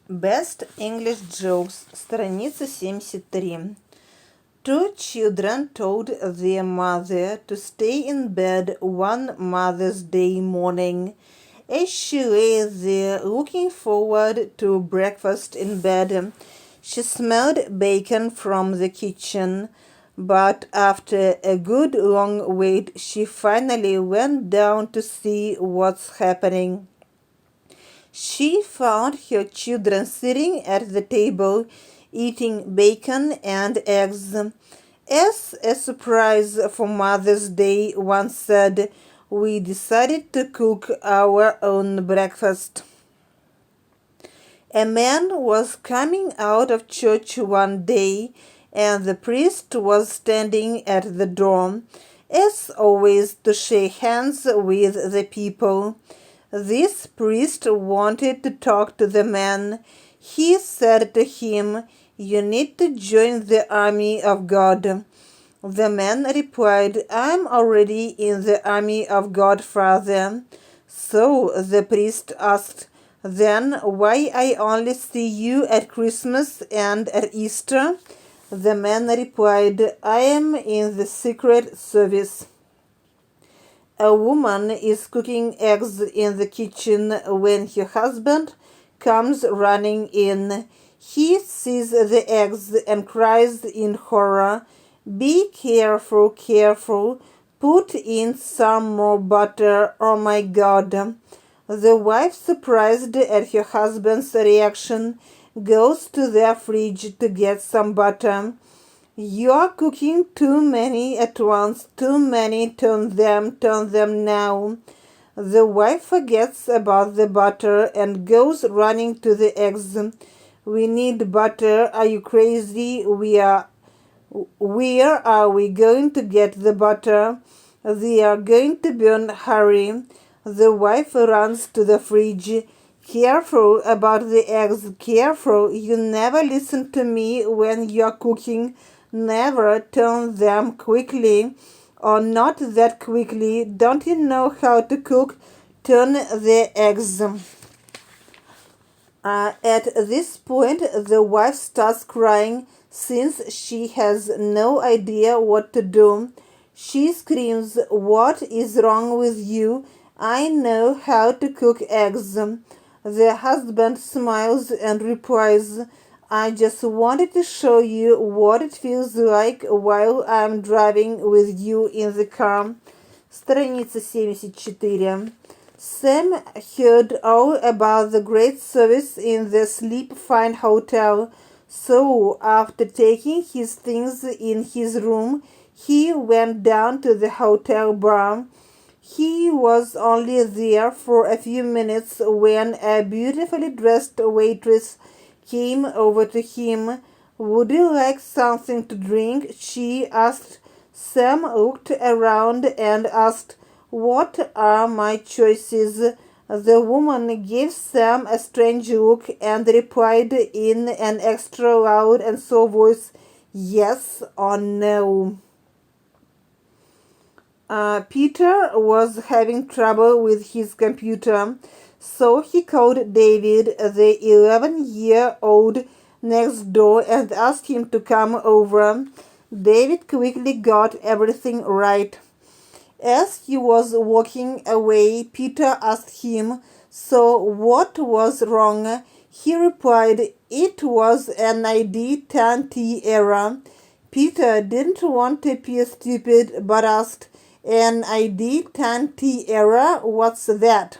Best English Jokes, страница 73. Two children told their mother to stay in bed one Mother's Day morning. As she lay there looking forward to breakfast in bed, she smelled bacon from the kitchen. But after a good long wait, she finally went down to see what's happening. She found her children sitting at the table eating bacon and eggs. As a surprise for Mother's Day, one said, "We decided to cook our own breakfast." A man was coming out of church one day, and the priest was standing at the door, as always, to shake hands with the people. This priest wanted to talk to the man. He said to him, "You need to join the army of God." The man replied, "I'm already in the army of God, Father." So the priest asked, "Then why I only see you at Christmas and at Easter?" The man replied, "I am in the secret service." A woman is cooking eggs in the kitchen when her husband comes running in. He sees the eggs and cries in horror, "Be careful, careful. Put in some more butter. Oh my God." The wife, surprised at her husband's reaction, goes to the fridge to get some butter. "You're cooking too many at once, too many, turn them now." The wife forgets about the butter and goes running to the eggs. "We need butter, are you crazy? Where are we going to get the butter? They are going to burn, hurry." The wife runs to the fridge. "Careful about the eggs, careful, you never listen to me when you're cooking. Never turn them quickly, or not that quickly. Don't you know how to cook? Turn the eggs." At this point, the wife starts crying since she has no idea what to do. She screams, "What is wrong with you? I know how to cook eggs." The husband smiles and replies, "I just wanted to show you what it feels like while I'm driving with you in the car." Страница 74. Sam heard all about the great service in the Sleep Fine Hotel, so after taking his things in his room, he went down to the hotel bar. He was only there for a few minutes when a beautifully dressed waitress came over to him. "Would you like something to drink?" she asked. Sam looked around and asked, "What are my choices?" The woman gave Sam a strange look and replied in an extra loud and slow voice, "Yes or no." Peter was having trouble with his computer, so he called David, the 11-year-old, next door and asked him to come over. David quickly got everything right. As he was walking away, Peter asked him, "So what was wrong?" He replied, "It was an ID10T error." Peter didn't want to appear stupid, but asked, "An ID10T error? What's that?"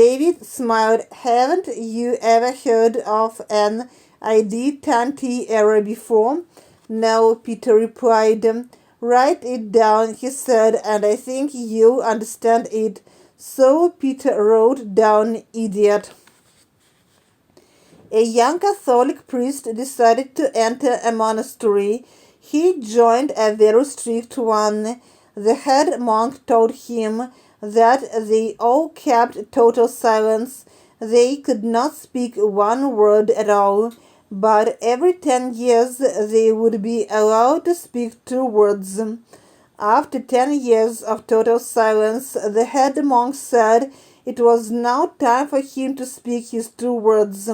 David smiled. "Haven't you ever heard of an ID10T error before?" "No," Peter replied. "Write it down," he said, "and I think you'll understand it." So Peter wrote down "idiot." A young Catholic priest decided to enter a monastery. He joined a very strict one. The head monk told him that they all kept total silence. They could not speak one word at all, but every 10 years they would be allowed to speak 2 words. After 10 years of total silence, the head monk said, It was now time for him to speak his two words.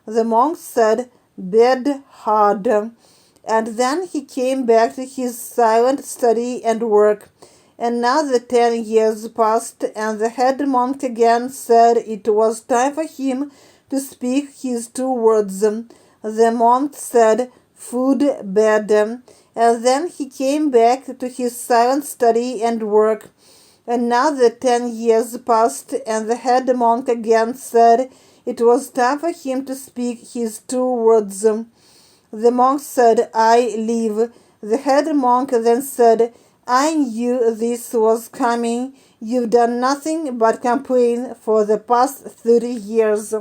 The monk said, "Bed hard." And then he came back to his silent study and work. Another 10 years passed, and the head monk again said it was time for him to speak his two words. The monk said, "Food, bed." And then he came back to his silent study and work. Another 10 years passed, and the head monk again said it was time for him to speak his two words. The monk said, "I leave." The head monk then said, "I knew this was coming. You've done nothing but complain for the past 30 years.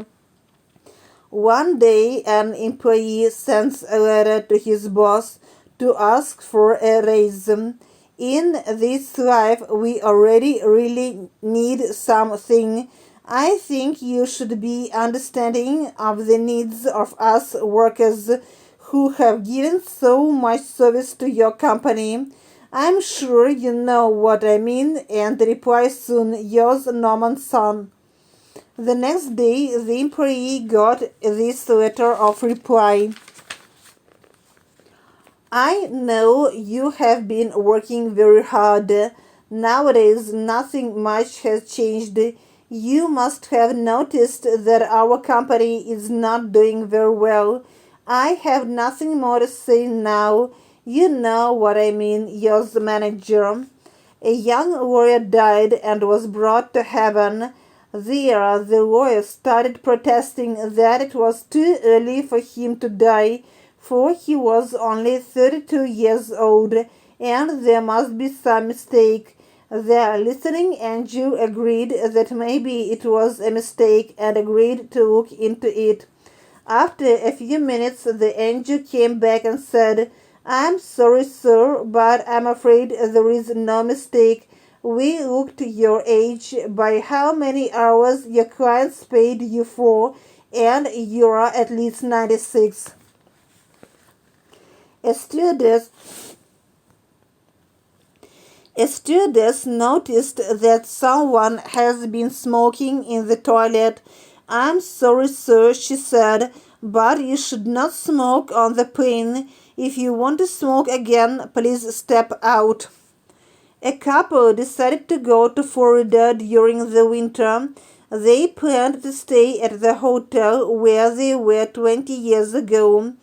One day, an employee sends a letter to his boss to ask for a raise. In this life, we already really need something. I think you should be understanding of the needs of us workers who have given so much service to your company. I'm sure you know what I mean, and reply soon. Yours, Norman Son." The next day, the employee got this letter of reply. "I know you have been working very hard. Nowadays, nothing much has changed. You must have noticed that our company is not doing very well. I have nothing more to say now. You know what I mean, yours manager." A young lawyer died and was brought to heaven. There, the lawyer started protesting that it was too early for him to die, for he was only 32 years old, and there must be some mistake. The listening angel agreed that maybe it was a mistake and agreed to look into it. After a few minutes, the angel came back and said, "I'm sorry, sir, but I'm afraid there is no mistake. We looked your age by how many hours your clients paid you for, and you're at least 96. A stewardess noticed that someone has been smoking in the toilet. "I'm sorry, sir," she said, "but you should not smoke on the plane. If you want to smoke again, please step out." A couple decided to go to Florida during the winter. They planned to stay at the hotel where they were 20 years ago.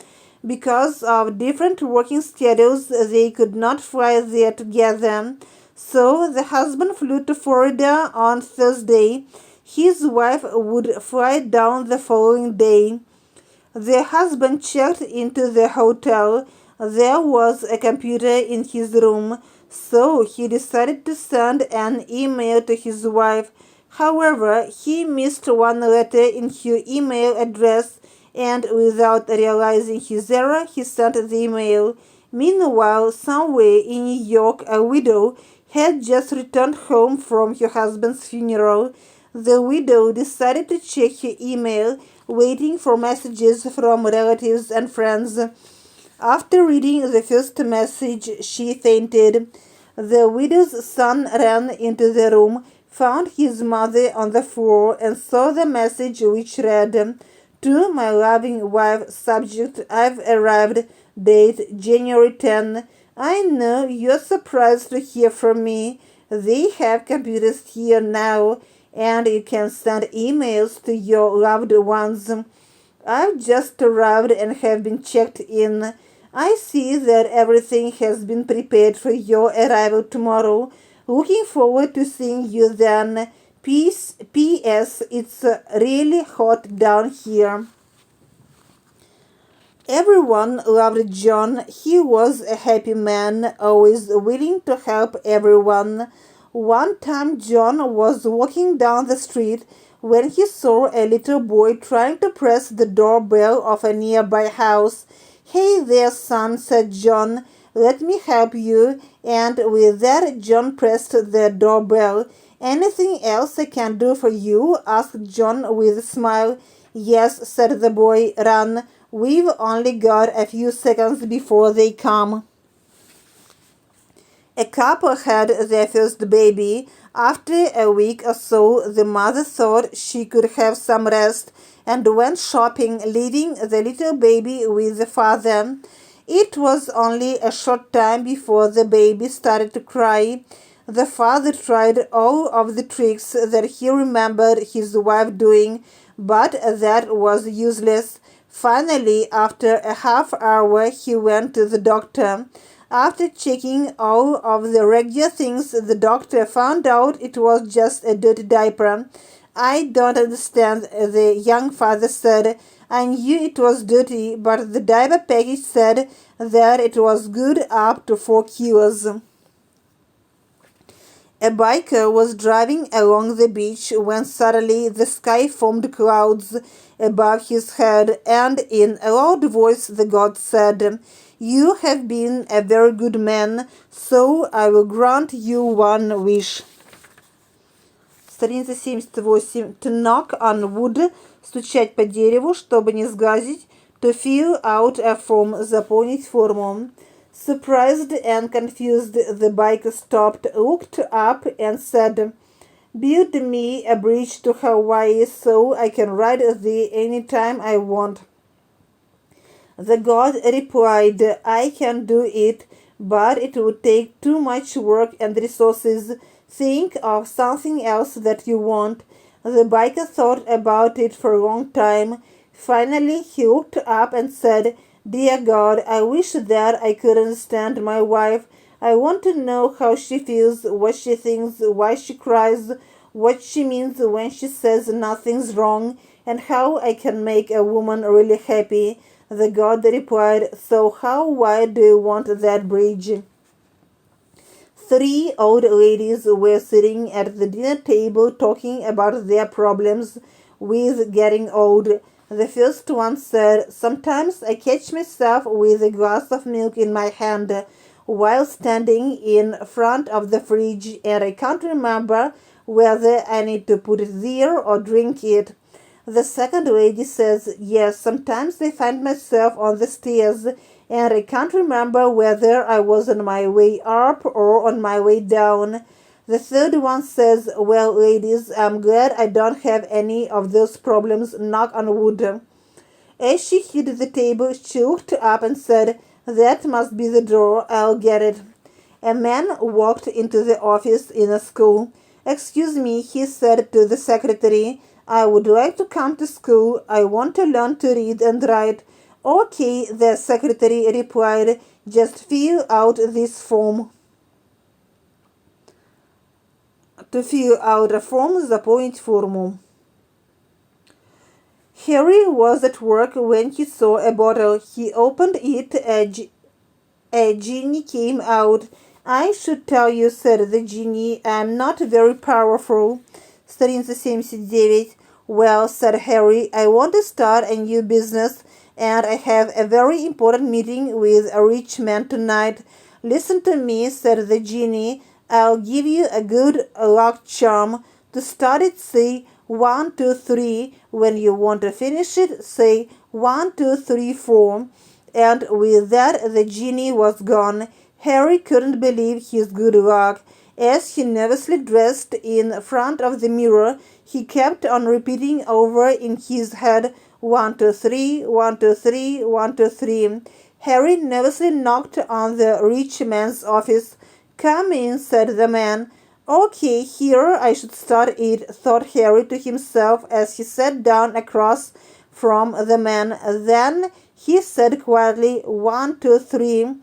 Because of different working schedules, they could not fly there together. So the husband flew to Florida on Thursday. His wife would fly down the following day. The husband checked into the hotel. There was a computer in his room, so he decided to send an email to his wife. However, he missed one letter in her email address, and without realizing his error, he sent the email. Meanwhile, somewhere in New York, a widow had just returned home from her husband's funeral. The widow decided to check her email, waiting for messages from relatives and friends. After reading the first message, she fainted. The widow's son ran into the room, found his mother on the floor, and saw the message, which read, "To my loving wife, subject, I've arrived, date January 10. I know you're surprised to hear from me. They have computers here now, and you can send emails to your loved ones. I've just arrived and have been checked in. I see that everything has been prepared for your arrival tomorrow. Looking forward to seeing you then. P.S. It's really hot down here." Everyone loved John. He was a happy man, always willing to help everyone. One time John was walking down the street when he saw a little boy trying to press the doorbell of a nearby house. "Hey there, son," said John. "Let me help you." And with that, John pressed the doorbell. "Anything else I can do for you?" asked John with a smile. "Yes," said the boy. "Run. We've only got a few seconds before they come." A couple had their first baby. After a week or so, the mother thought she could have some rest and went shopping, leaving the little baby with the father. It was only a short time before the baby started to cry. The father tried all of the tricks that he remembered his wife doing, but that was useless. Finally, after a half hour, he went to the doctor. After checking all of the regular things, the doctor found out it was just a dirty diaper. I don't understand, the young father said. I knew it was dirty, but the diaper package said that it was good up to 4 kilos. A biker was driving along the beach when suddenly the sky formed clouds above his head, and in a loud voice the god said, "You have been a very good man, so I will grant you one wish." Страница 78. To knock on wood, стучать по дереву, чтобы не сглазить. To fill out a form, заполнить форму. Surprised and confused, the biker stopped, looked up, and said, "Build me a bridge to Hawaii so I can ride there anytime I want." The god replied, "I can do it, but it would take too much work and resources. Think of something else that you want." The biker thought about it for a long time. Finally, he looked up and said, "Dear God, I wish that I could understand my wife. I want to know how she feels, what she thinks, why she cries, what she means when she says nothing's wrong, and how I can make a woman really happy." The god replied, "So how wide do you want that bridge?" 3 old ladies were sitting at the dinner table talking about their problems with getting old. The first one said, "Sometimes I catch myself with a glass of milk in my hand while standing in front of the fridge, and I can't remember whether I need to put it there or drink it." The second lady says, "Yes, sometimes I find myself on the stairs and I can't remember whether I was on my way up or on my way down." The third one says, "Well, ladies, I'm glad I don't have any of those problems, knock on wood." As she hit the table, she looked up and said, "That must be the door, I'll get it." A man walked into the office in a school. "Excuse me," he said to the secretary, "I would like to come to school. I want to learn to read and write." "Okay," the secretary replied, "just fill out this form." To fill out a form, заполнить форму. Harry was at work when he saw a bottle. He opened it. A genie came out. "I should tell you," said the genie, "I'm not very powerful." Страница 79. "Well," said Harry, "I want to start a new business, and I have a very important meeting with a rich man tonight." "Listen to me," said the genie. "I'll give you a good luck charm. To start it, say 1, 2, 3. When you want to finish it, say 1, 2, 3, 4. And with that, the genie was gone. Harry couldn't believe his good luck. As he nervously dressed in front of the mirror, he kept on repeating over in his head, 1, 2, 3, 1, 2, 3, 1, 2, 3. Harry nervously knocked on the rich man's office. "Come in," said the man. "Okay, here I should start it," thought Harry to himself as he sat down across from the man. Then he said quietly, 1, 2, 3.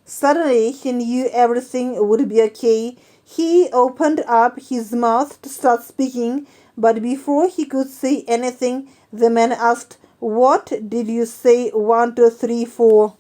Suddenly he knew everything would be okay. He opened up his mouth to start speaking, but before he could say anything, the man asked, "What did you say 1, 2, 3 for?"